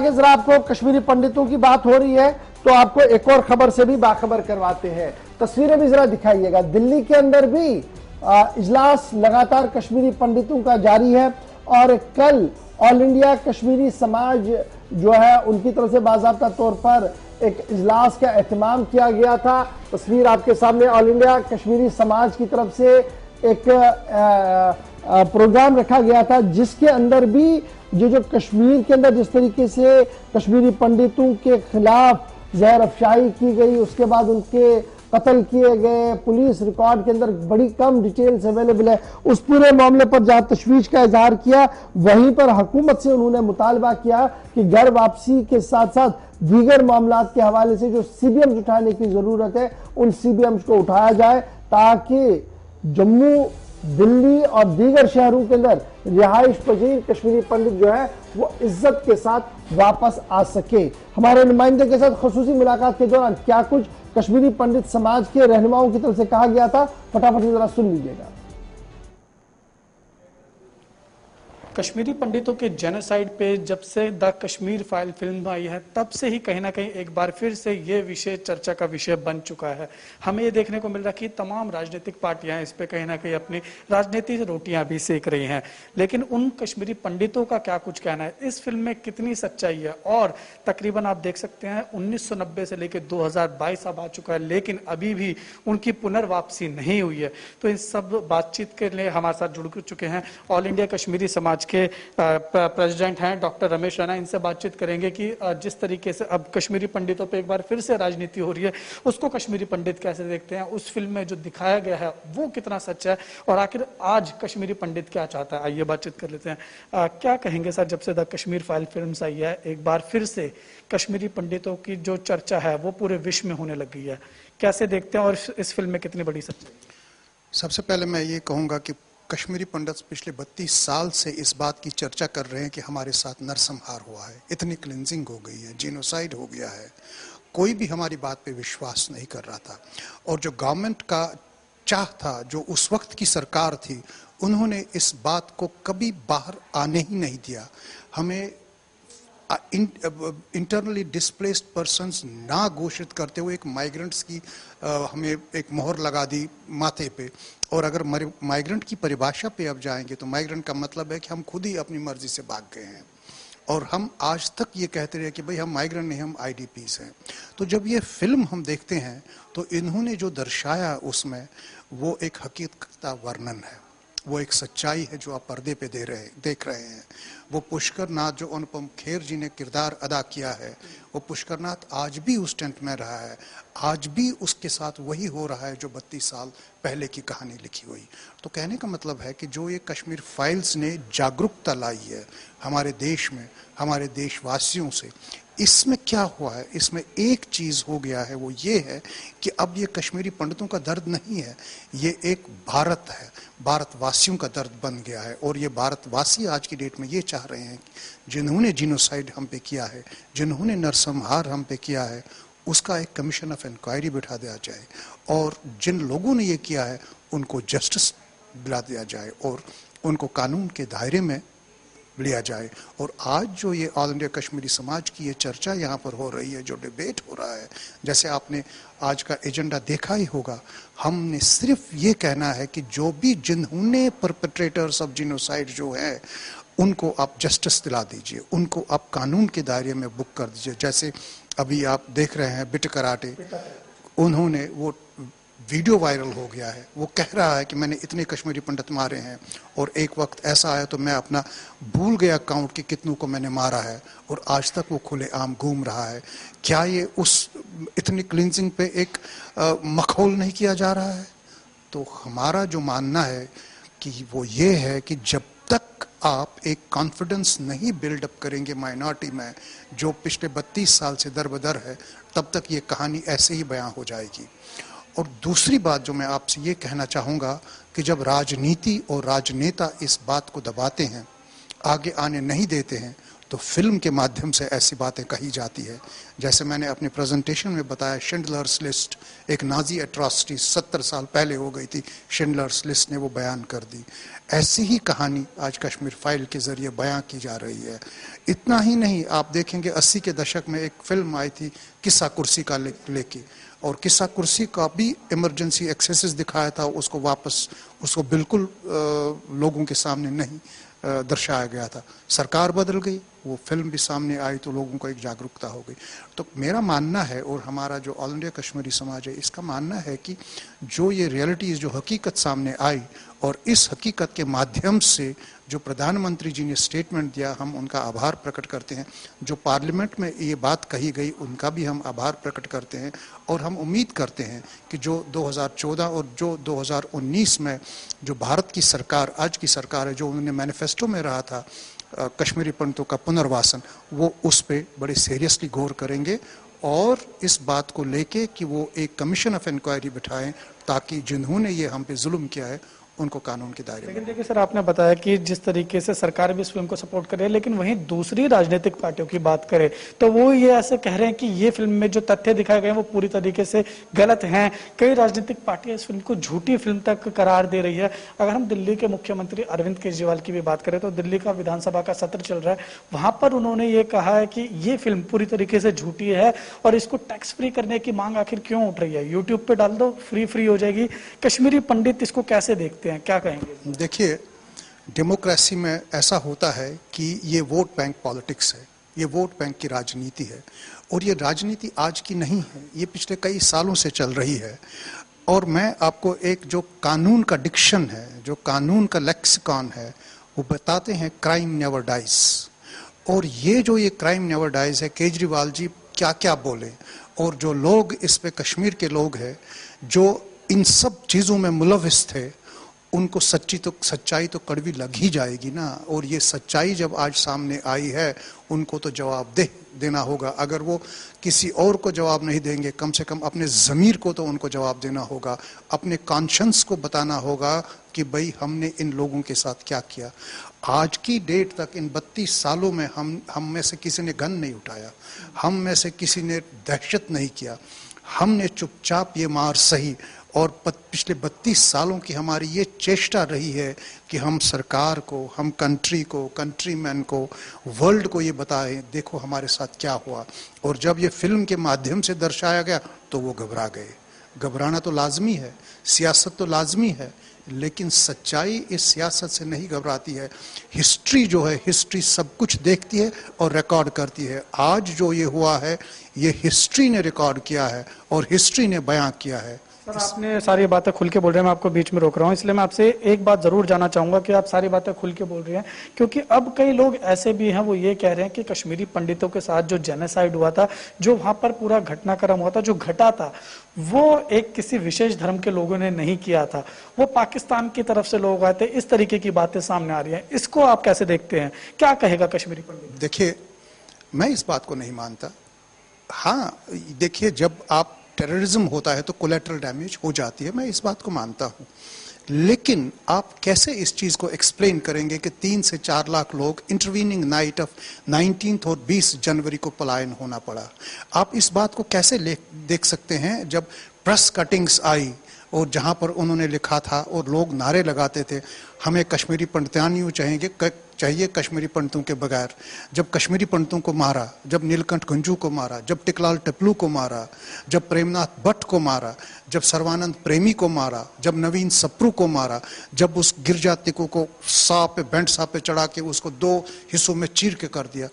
आगे जरा आपको कश्मीरी पंडितों की बात हो रही है तो आपको एक और खबर से भी बाखबर करवाते हैं। तस्वीरें भी जरा दिखाइएगा। दिल्ली के अंदर भी इजलास लगातार कश्मीरी पंडितों का जारी है और कल ऑल इंडिया कश्मीरी समाज जो है उनकी तरफ से बाकायदा तौर पर एक इजलास का एहतमाम किया गया था। तस्वीर आपके सामने, ऑल इंडिया कश्मीरी समाज की तरफ से एक प्रोग्राम रखा गया था जिसके अंदर भी जो कश्मीर के अंदर जिस तरीके से कश्मीरी पंडितों के खिलाफ जहर अफशाई की गई, उसके बाद उनके कत्ल किए गए, पुलिस रिकॉर्ड के अंदर बड़ी कम डिटेल्स अवेलेबल है, उस पूरे मामले पर जहां तशवीश का इजहार किया वहीं पर हुकूमत से उन्होंने मुतालबा किया कि घर वापसी के साथ साथ दीगर मामला के हवाले से जो सीबीएम्स उठाने की जरूरत है उन सीबीएम्स को उठाया जाए ताकि जम्मू, दिल्ली और दीगर शहरों के अंदर रिहाइश पजीर कश्मीरी पंडित जो है वो इज्जत के साथ वापस आ सके। हमारे नुमाइंदे के साथ खुसूसी मुलाकात के दौरान क्या कुछ कश्मीरी पंडित समाज के रहनुमाओं की तरफ से कहा गया था, फटाफट जरा सुन लीजिएगा। कश्मीरी पंडितों के जेनोसाइड पे जब से द कश्मीर फाइल फिल्म आई है तब से ही कहीं ना कहीं एक बार फिर से ये विषय चर्चा का विषय बन चुका है। हमें ये देखने को मिल रहा है कि तमाम राजनीतिक पार्टियां इस पे कहीं ना कहीं अपनी राजनीति से रोटियां भी सेक रही हैं, लेकिन उन कश्मीरी पंडितों का क्या कुछ कहना है, इस फिल्म में कितनी सच्चाई है। और तकरीबन आप देख सकते हैं 1990 से लेकर 2022 अब आ चुका है लेकिन अभी भी उनकी पुनर्वापसी नहीं हुई है। तो इन सब बातचीत के लिए हमारे साथ जुड़ चुके हैं ऑल इंडिया कश्मीरी समाज के प्रेसिडेंट हैं डॉक्टर रमेश राणा। इनसे बातचीत करेंगे कि जिस तरीके से अब कश्मीरी पंडितों पे एक बार फिर से राजनीति हो रही है उसको कश्मीरी पंडित कैसे देखते हैं, उस फिल्म में जो दिखाया गया है वो कितना सच है और आखिर आज कश्मीरी पंडित क्या चाहता है। आइए बातचीत कर लेते हैं। क्या कहेंगे सर, जब से द कश्मीर फाइल फिल्म आई है एक बार फिर से कश्मीरी पंडितों की जो चर्चा है वो पूरे विश्व में होने लग गई है, कैसे देखते हैं और इस फिल्म में कितनी बड़ी सच्चाई? सबसे पहले मैं ये कहूँगा कि कश्मीरी पंडित पिछले 32 साल से इस बात की चर्चा कर रहे हैं कि हमारे साथ नरसंहार हुआ है, इतनी क्लिनजिंग हो गई है, जीनोसाइड हो गया है। कोई भी हमारी बात पे विश्वास नहीं कर रहा था और जो गवर्नमेंट का चाह था, जो उस वक्त की सरकार थी, उन्होंने इस बात को कभी बाहर आने ही नहीं दिया। हमें इंटरनली डिस्प्लेस्ड पर्सन्स ना घोषित करते हुए एक माइग्रेंट्स की हमें एक मोहर लगा दी माथे पे। और अगर माइग्रेंट की परिभाषा पे अब जाएंगे तो माइग्रेंट का मतलब है कि हम खुद ही अपनी मर्जी से भाग गए हैं और हम आज तक ये कहते रहे कि भाई हम माइग्रेंट नहीं, हम आईडीपीज हैं। तो जब ये फिल्म हम देखते हैं तो इन्होंने जो दर्शाया उसमें वो एक हकीकत का वर्णन है, वो एक सच्चाई है जो आप पर्दे पे देख रहे हैं। वो पुष्कर नाथ जो अनुपम खेर जी ने किरदार अदा किया है, वो पुष्कर नाथ आज भी उस टेंट में रहा है, आज भी उसके साथ वही हो रहा है जो 32 साल पहले की कहानी लिखी हुई। तो कहने का मतलब है कि जो ये कश्मीर फाइल्स ने जागरूकता लाई है हमारे देश में, हमारे देशवासियों से, इसमें क्या हुआ है, इसमें एक चीज हो गया है, वो ये है कि अब ये कश्मीरी पंडितों का दर्द नहीं है, ये एक भारत है, भारतवासियों का दर्द बन गया है। और ये भारतवासी आज की डेट में ये चाह रहे हैं कि जिन्होंने जीनोसाइड हम पे किया है, जिन्होंने नरसंहार हम पे किया है, उसका एक कमीशन ऑफ इंक्वायरी बिठा दिया जाए और जिन लोगों ने ये किया है उनको जस्टिस दिला दिया जाए और उनको कानून के दायरे में लिया जाए। और आज जो ये ऑल इंडिया कश्मीरी समाज की ये चर्चा यहाँ पर हो रही है, जो डिबेट हो रहा है, जैसे आपने आज का एजेंडा देखा ही होगा, हमने सिर्फ ये कहना है कि जो भी जिन्होंने परपेट्रेटर्स ऑफ जीनोसाइड जो है उनको आप जस्टिस दिला दीजिए, उनको आप कानून के दायरे में बुक कर दीजिए। जैसे अभी आप देख रहे हैं बिट कराटे, उन्होंने वो वीडियो वायरल हो गया है, वो कह रहा है कि मैंने इतने कश्मीरी पंडित मारे हैं और एक वक्त ऐसा आया तो मैं अपना भूल गया काउंट कि कितनों को मैंने मारा है और आज तक वो खुलेआम घूम रहा है। क्या ये उस इतनी क्लिनजिंग पे एक मखौल नहीं किया जा रहा है? तो हमारा जो मानना है कि वो ये है कि जब तक आप एक कॉन्फिडेंस नहीं बिल्डअप करेंगे माइनॉरिटी में जो पिछले 32 साल से दर-बदर है, तब तक ये कहानी ऐसे ही बयां हो जाएगी। और दूसरी बात जो मैं आपसे ये कहना चाहूँगा कि जब राजनीति और राजनेता इस बात को दबाते हैं, आगे आने नहीं देते हैं, तो फिल्म के माध्यम से ऐसी बातें कही जाती है। जैसे मैंने अपने प्रेजेंटेशन में बताया, शिंडलर्स लिस्ट एक नाजी एट्रॉसिटी 70 साल पहले हो गई थी, शिंडलर्स लिस्ट ने वो बयान कर दी। ऐसी ही कहानी आज कश्मीर फाइल के जरिए बयां की जा रही है। इतना ही नहीं, आप देखेंगे 80 के दशक में एक फिल्म आई थी किस्सा कुर्सी का लेके, और किस्सा कुर्सी का भी इमरजेंसी एक्सेसेस दिखाया था, उसको बिल्कुल लोगों के सामने नहीं दर्शाया गया था। सरकार बदल गई, वो फिल्म भी सामने आई तो लोगों को एक जागरूकता हो गई। तो मेरा मानना है, और हमारा जो ऑल इंडिया कश्मीरी समाज है, इसका मानना है कि जो ये रियलिटीज़, जो हकीकत सामने आई, और इस हकीकत के माध्यम से जो प्रधानमंत्री जी ने स्टेटमेंट दिया, हम उनका आभार प्रकट करते हैं। जो पार्लियामेंट में ये बात कही गई, उनका भी हम आभार प्रकट करते हैं। और हम उम्मीद करते हैं कि जो 2014 और जो 2019 में जो भारत की सरकार, आज की सरकार है, जो उन्होंने मैनिफेस्टो में रहा था कश्मीरी पंडितों का पुनर्वासन, वो उस पर बड़े सीरियसली गौर करेंगे और इस बात को लेके कि वो एक कमीशन ऑफ इंक्वायरी बिठाएं, ताकि जिन्होंने ये हम पे जुल्म किया है उनको कानून के दायरे में। लेकिन देखिए सर, आपने बताया कि जिस तरीके से सरकार भी इस फिल्म को सपोर्ट कर रही है, लेकिन वहीं दूसरी राजनीतिक पार्टियों की बात करें तो वो ये ऐसे कह रहे हैं कि ये फिल्म में जो तथ्य दिखाए गए हैं वो पूरी तरीके से गलत हैं। कई राजनीतिक पार्टियां इस फिल्म को झूठी फिल्म तक करार दे रही है। अगर हम दिल्ली के मुख्यमंत्री अरविंद केजरीवाल की भी बात करें तो दिल्ली का विधानसभा का सत्र चल रहा है, वहां पर उन्होंने ये कहा है कि ये फिल्म पूरी तरीके से झूठी है और इसको टैक्स फ्री करने की मांग आखिर क्यों उठ रही है। यूट्यूब पे डाल दो, फ्री हो जाएगी। कश्मीरी पंडित इसको कैसे देखते हैं, क्या कहेंगे? देखिए, डेमोक्रेसी में ऐसा होता है कि ये वोट बैंक पॉलिटिक्स है, ये वोट बैंक की राजनीति है, और ये राजनीति आज की नहीं है, ये पिछले कई सालों से चल रही है। और मैं आपको एक जो कानून का डिक्शन है, जो कानून का लेक्सिकॉन है, वो बताते हैं क्राइम नेवर डाइज। और ये जो ये क्राइम नेवर डाइज है, केजरीवाल जी क्या क्या बोले, और जो लोग इस पे कश्मीर के लोग हैं जो इन सब चीज़ों में मुलविस थे, उनको सच्चाई तो कड़वी लग ही जाएगी ना। और ये सच्चाई जब आज सामने आई है, उनको तो जवाब देना होगा। अगर वो किसी और को जवाब नहीं देंगे, कम से कम अपने ज़मीर को तो उनको जवाब देना होगा, अपने कॉन्शियंस को बताना होगा कि भाई हमने इन लोगों के साथ क्या किया। आज की डेट तक इन 32 सालों में हम में से किसी ने गन नहीं उठाया, हम में से किसी ने दहशत नहीं किया, हमने चुपचाप ये मार सही। और पिछले 32 सालों की हमारी ये चेष्टा रही है कि हम सरकार को, हम कंट्री को, कंट्रीमैन को, वर्ल्ड को ये बताएं, देखो हमारे साथ क्या हुआ। और जब ये फिल्म के माध्यम से दर्शाया गया तो वो घबरा गए। घबराना तो लाजमी है, सियासत तो लाजमी है, लेकिन सच्चाई इस सियासत से नहीं घबराती है। हिस्ट्री जो है, हिस्ट्री सब कुछ देखती है और रिकॉर्ड करती है। आज जो ये हुआ है, ये हिस्ट्री ने रिकॉर्ड किया है और हिस्ट्री ने बयां किया है। सर, आपने सारी बातें खुल के बोल रहे हैं, मैं आपको बीच में रोक रहा हूं, इसलिए मैं आपसे एक बात जरूर जानना चाहूंगा कि आप सारी बातें खुल के बोल रहे हैं, क्योंकि अब कई लोग ऐसे भी हैं, वो ये कह रहे हैं कि कश्मीरी पंडितों के साथ जो जेनोसाइड हुआ था, जो वहां पर पूरा घटनाक्रम हुआ था, जो घटा था, वो एक किसी विशेष धर्म के लोगों ने नहीं किया था, वो पाकिस्तान की तरफ से लोग आए थे। इस तरीके की बातें सामने आ रही हैं, इसको आप कैसे देखते हैं? क्या कहेगा कश्मीरी पंडित? देखिए, मैं इस बात को नहीं मानता। हाँ, देखिए, जब आप टेररिज्म होता है तो कोलेटरल डैमेज हो जाती है, मैं इस बात को मानता हूं। लेकिन आप कैसे इस चीज को एक्सप्लेन करेंगे कि 3 से 4 लाख लोग इंटरवीनिंग नाइट ऑफ 19 और 20 जनवरी को पलायन होना पड़ा? आप इस बात को कैसे देख सकते हैं जब प्रेस कटिंग्स आई और जहां पर उन्होंने लिखा था और लोग नारे लगाते थे, हमें कश्मीरी पंडितानियों चाहिए कश्मीरी पंडितों के बगैर। जब कश्मीरी पंडितों को मारा, जब नीलकंठ गंजू को मारा, जब टिकलाल टपलू को मारा, जब प्रेमनाथ भट्ट को मारा, जब सर्वानंद प्रेमी को मारा, जब नवीन सप्रू को मारा, जब उस गिरजा तिको को बैंड सांप पे चढ़ा के उसको 2 हिस्सों में चीर के कर दिया,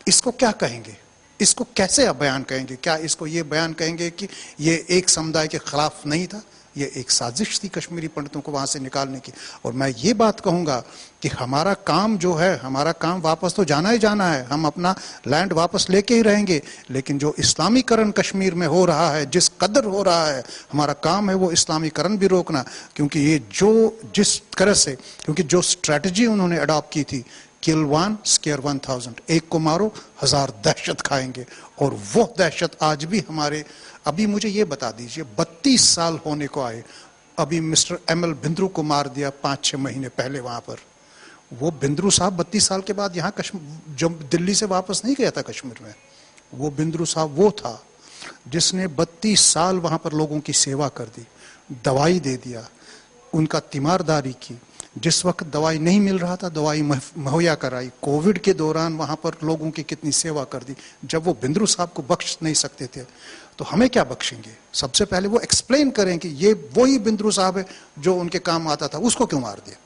इसको क्या कहेंगे? इसको कैसे आप बयान कहेंगे? क्या इसको ये बयान कहेंगे कि ये एक समुदाय के खिलाफ नहीं था, ये एक साजिश थी कश्मीरी पंडितों को वहां से निकालने की? और मैं ये बात कहूंगा कि हमारा काम जो है, हमारा काम वापस तो जाना ही जाना है, हम अपना लैंड वापस लेके ही रहेंगे, लेकिन जो इस्लामीकरण कश्मीर में हो रहा है, जिस कदर हो रहा है, हमारा काम है वो इस्लामीकरण भी रोकना। क्योंकि ये जिस तरह से, क्योंकि जो स्ट्रैटेजी उन्होंने अडॉप्ट की थी, किल 1 स्केयर 1000, एक को मारो 1000 दहशत खाएंगे, और वो दहशत आज भी हमारे। अभी मुझे ये बता दीजिए, 32 साल होने को आए, अभी मिस्टर ML भिंद्रू को मार दिया 5-6 महीने पहले वहां पर। वो बिंद्रू साहब 32 साल के बाद यहाँ जब दिल्ली से वापस नहीं गया था कश्मीर में, वो बिंद्रू साहब वो था जिसने 32 साल वहां पर लोगों की सेवा कर दी, दवाई दे दिया, उनका तीमारदारी की, जिस वक्त दवाई नहीं मिल रहा था दवाई मुहैया कराई, कोविड के दौरान वहां पर लोगों की कितनी सेवा कर दी। जब वो बिंद्रू साहब को बख्श नहीं सकते थे तो हमें क्या बख्शेंगे? सबसे पहले वो एक्सप्लेन करें कि ये वही बिंद्रू साहब है जो उनके काम आता था, उसको क्यों मार दिया।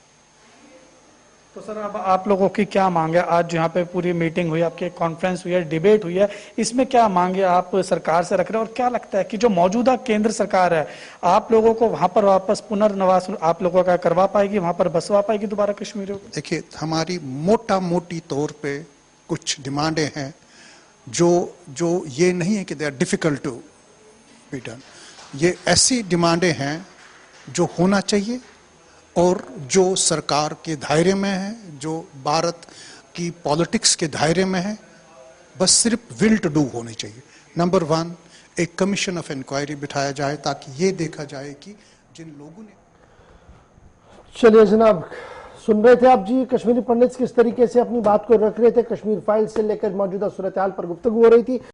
तो सर अब आप लोगों की क्या मांग है? आज यहाँ पे पूरी मीटिंग हुई, आपकी कॉन्फ्रेंस हुई है, डिबेट हुई है, इसमें क्या मांगे आप सरकार से रख रहे हैं और क्या लगता है कि जो मौजूदा केंद्र सरकार है आप लोगों को वहां पर वापस पुनर्निवास आप लोगों का करवा पाएगी, वहां पर बसवा पाएगी दोबारा कश्मीरियों को? देखिए, हमारी मोटी तौर पे कुछ डिमांडें हैं जो ये नहीं है कि they are difficult to be done. ये ऐसी डिमांडें हैं जो होना चाहिए और जो सरकार के दायरे में है, जो भारत की पॉलिटिक्स के दायरे में है, बस सिर्फ विल टू डू होनी चाहिए। नंबर 1, एक कमीशन ऑफ इंक्वायरी बिठाया जाए ताकि ये देखा जाए कि जिन लोगों ने। चलिए जनाब, सुन रहे थे आप जी कश्मीरी पंडित किस तरीके से अपनी बात को रख रहे थे, कश्मीर फाइल से लेकर मौजूदा सूरत हाल पर गुफ्तगू हो रही थी।